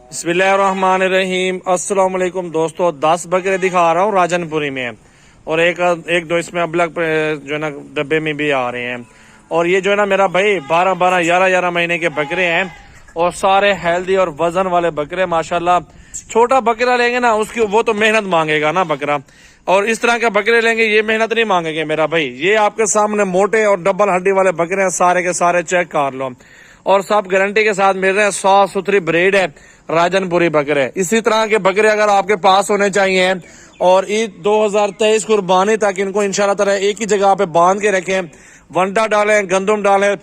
बिस्मिल्लाहिर्रहमानिर्रहीम। अस्सलाम वालेकुम दोस्तों, 10 बकरे दिखा रहा हूँ राजनपुरी में, और एक दो इसमें अबलग जो है ना डब्बे में भी आ रहे हैं। और ये जो है ना मेरा भाई 12-12, 11-11 महीने के बकरे हैं और सारे हेल्दी और वजन वाले बकरे माशाल्लाह। छोटा बकरा लेंगे ना उसकी वो तो मेहनत मांगेगा ना बकरा, और इस तरह के बकरे लेंगे ये मेहनत नहीं मांगेंगे मेरा भाई। ये आपके सामने मोटे और डबल हड्डी वाले बकरे हैं, सारे के सारे चेक कर लो और सब गारंटी के साथ मिल रहे हैं। 100 ब्रीड है राजनपुरी बकरे। इसी तरह के बकरे अगर आपके पास होने चाहिए और ईद 2023 कुर्बानी तक इनको इंशाल्लाह ताला एक ही जगह पे बांध के रखें, वंडा डालें, गंदम डालें,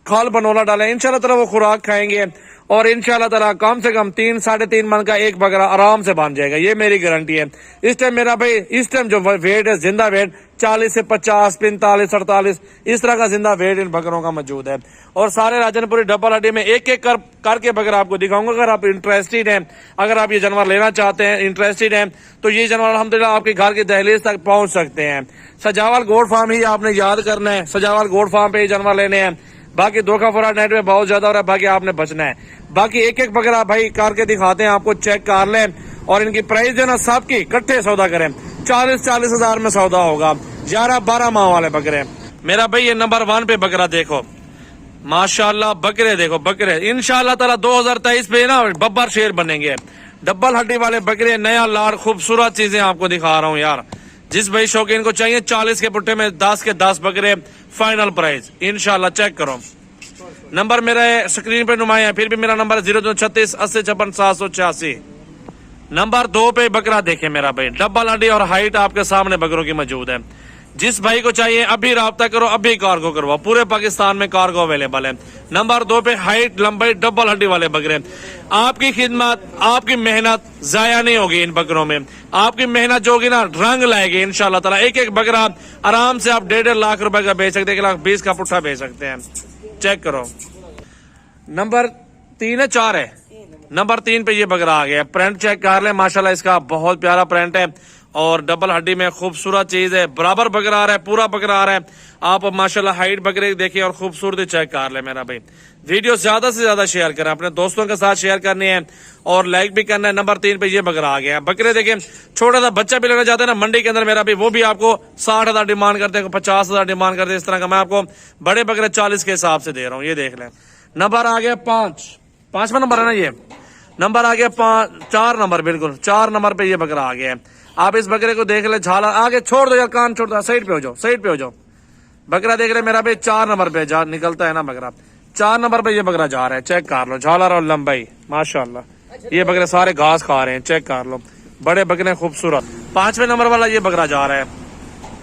खाल बनोला डालें, इंशाल्लाह ताला वो खुराक खाएंगे और इंशाल्लाह ताला कम से कम 3-3.5 मन का एक बकरा आराम से बांध जाएगा, ये मेरी गारंटी है। इस टाइम मेरा भाई इस टाइम जो वेट है जिंदा वेट 40 से 50, 45, 48 इस तरह का जिंदा वेट इन बकरों का मौजूद है। और सारे राजनपुरी डबल हड्डी में एक एक करके बकरा आपको दिखाऊंगा। अगर आप इंटरेस्टेड हैं, अगर आप ये जानवर लेना चाहते हैं, इंटरेस्टेड हैं, तो ये जानवर अल्हम्दुलिल्लाह आपके घर की दहलीज तक पहुंच सकते हैं। सजावाल गोट फार्म ही आपने याद करना है, सजावाल गोट फार्म पे ये जानवर लेने हैं। बाकी धोखा फराड नेट में बहुत ज्यादा हो रहा है, बाकी आपने बचना है। बाकी एक एक बकरा भाई करके दिखाते हैं आपको, चेक कर लें। और इनकी प्राइस जो है ना सबकी इकट्ठे सौदा करें, 40-40 हजार में सौदा होगा। 11-12 माह वाले बकरे मेरा भाई। ये नंबर 1 पे बकरा देखो माशाल्लाह, बकरे देखो बकरे इंशाल्लाह ताला 2023 पे ना बब्बर शेर बनेंगे। डबल हड्डी वाले बकरे, नया लार, खूबसूरत चीजें आपको दिखा रहा हूँ यार। जिस भाई शौकीन को चाहिए 40 के पुट्टे में 10 के 10 बकरे, फाइनल प्राइस इंशाल्लाह। चेक करो, नंबर मेरा स्क्रीन पे नुमाया है, फिर भी मेरा नंबर 0236 80 56 786। नंबर 2 पे बकरा देखे मेरा भाई, डबल हड्डी और हाइट आपके सामने बकरों की मौजूद है। जिस भाई को चाहिए अभी राब्ता करो, अभी कार्गो करवाओ, पूरे पाकिस्तान में कार्गो अवेलेबल है। नंबर 2 पे हाइट, लंबाई, डबल हड्डी वाले बकरे। आपकी खिदमत, आपकी मेहनत जाया नहीं होगी इन बकरों में। आपकी मेहनत जो होगी ना रंग लाएगी इंशाल्लाह ताला। एक एक बकरा आराम से आप 1.5 लाख रुपए का बेच सकते हैं, 1,20,000 का पुट्ठा बेच सकते हैं। चेक करो, नंबर 3 है 4 है, नंबर 3 पे ये बकरा आ गया। प्रिंट चेक कर ले माशाल्लाह, इसका बहुत प्यारा प्रिंट है और डबल हड्डी में खूबसूरत चीज है। बराबर बकरा आ रहा है, पूरा बकरा आ रहा है। आप माशाल्लाह हाइट बकरे देखिए और खूबसूरती चेक कर ले मेरा भाई। वीडियो ज्यादा से ज्यादा शेयर करें, अपने दोस्तों के साथ शेयर करनी है और लाइक भी करना है। नंबर 3 पे ये बकरा आ गया। बकरे देखें, छोटा सा बच्चा भी लेना चाहते हैं ना मंडी के अंदर मेरा भाई, वो भी आपको 60,000 डिमांड करते हैं, 50,000 डिमांड करते हैं। इस तरह का मैं आपको बड़े बकरे 40 के हिसाब से दे रहा हूँ, ये देख लें। नंबर आ गया 5वां नंबर है ना ये। नंबर आ गया 4 नंबर, बिल्कुल 4 नंबर पे ये बकरा आ गया है। आप इस बकरे को देख ले, झाला आगे छोड़ दो यार, कान छोड़ दो, साइड पे हो जाओ, साइड पे हो जाओ। बकरा देख ले मेरा भाई, 4 नंबर पे जा निकलता है ना बकरा, 4 नंबर पे ये बकरा जा रहा है। चेक कर लो, झालर और लंबाई माशाल्लाह। ये बकरे सारे घास खा रहे हैं, चेक कर लो, बड़े बकरे खूबसूरत। 5वें नंबर वाला ये बकरा जा रहा है।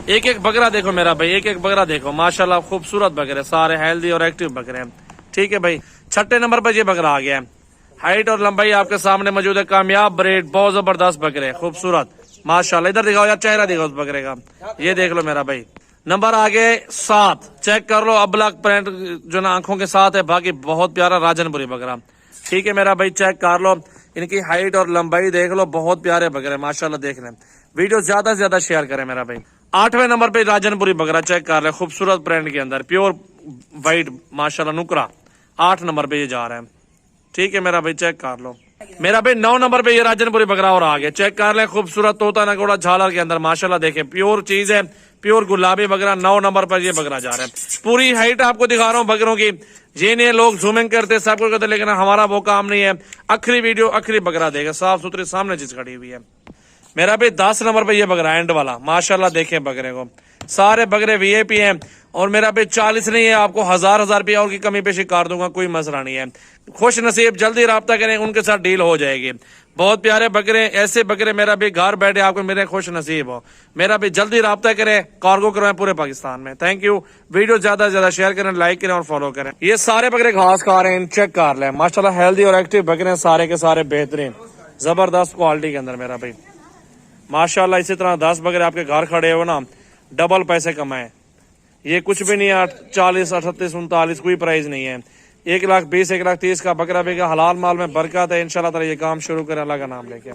एक एक बकरा देखो मेरा भाई, एक एक बकरा देखो माशाल्लाह, खूबसूरत बकरे, सारे हेल्दी और एक्टिव बकरे हैं। ठीक है भाई। 6ठे नंबर पर ये बकरा आ गया है। हाइट और लंबाई आपके सामने मौजूद है, कामयाब ब्रीड, बहुत जबरदस्त बकरे, खूबसूरत माशाल्लाह। इधर दिखाओ यार, चेहरा दिखाओ उस बकरे का, ये देख लो मेरा भाई। नंबर आगे 7, चेक कर लो, अबलग प्रिंट जो ना आंखों के साथ है, बाकी बहुत प्यारा राजनपुरी बकरा। ठीक है मेरा भाई, चेक कर लो, इनकी हाइट और लंबाई देख लो, बहुत प्यारे बकरे माशाल्लाह। देख लें, वीडियो ज्यादा से ज्यादा शेयर करें मेरा भाई। 8वें नंबर पे राजनपुरी बकरा, चेक कर ले, खूबसूरत प्रिंट के अंदर, प्योर व्हाइट माशाल्लाह, नुकरा। 8 नंबर पे ये जा रहा है। ठीक है मेरा भाई, चेक कर लो मेरा भाई। 9 नंबर पे ये राजनपुरी बकरा और आ गया। चेक कर ले, खूबसूरत तोता नगोड़ा झालर के अंदर माशाल्लाह। देखें, प्योर चीज है, प्योर गुलाबी बकरा। 9 नंबर पर ये बकरा जा रहा है। पूरी हाइट आपको दिखा रहा हूँ बकरों की। ये नहीं लोग जूमिंग करते, सब कुछ करते, लेकिन हमारा वो काम नहीं है। आखिरी वीडियो आखिरी बकरा देगा, साफ सुथरी सामने चीज खड़ी हुई है मेरा भाई। 10 नंबर पे ये बकरा एंड वाला माशाल्लाह। देखें बकरे को, सारे बकरे वीआईपी हैं और मेरा भाई 40 नहीं है, आपको 1000 रुपया और की कमी पेशी कर दूंगा, कोई मसला नहीं है। खुश नसीब, जल्दी राब्ता करें, उनके साथ डील हो जाएगी। बहुत प्यारे बकरे, ऐसे बकरे मेरा भी घर बैठे आपको मेरे खुश नसीब हो। मेरा भी जल्दी राब्ता करें, कार्गो करवाएं पूरे पाकिस्तान में। Thank you. वीडियो ज्यादा से ज्यादा शेयर करें, लाइक करें और फॉलो करें। ये सारे बकरे घास खा रहे हैं, चेक कर लें माशाल्लाह, हेल्दी और एक्टिव बकरे हैं, सारे के सारे बेहतरीन जबरदस्त क्वालिटी के अंदर मेरा भाई माशाल्लाह। इसी तरह 10 बकरे आपके घर खड़े हो ना, डबल पैसे कमाए। ये कुछ भी नहीं है, 40, 38, 39 कोई प्राइस नहीं है। 1,20,000, 1,30,000 का बकरा भी हलाल माल में बरकत है इंशाल्लाह ताला। ये काम शुरू करें अल्लाह का नाम लेके।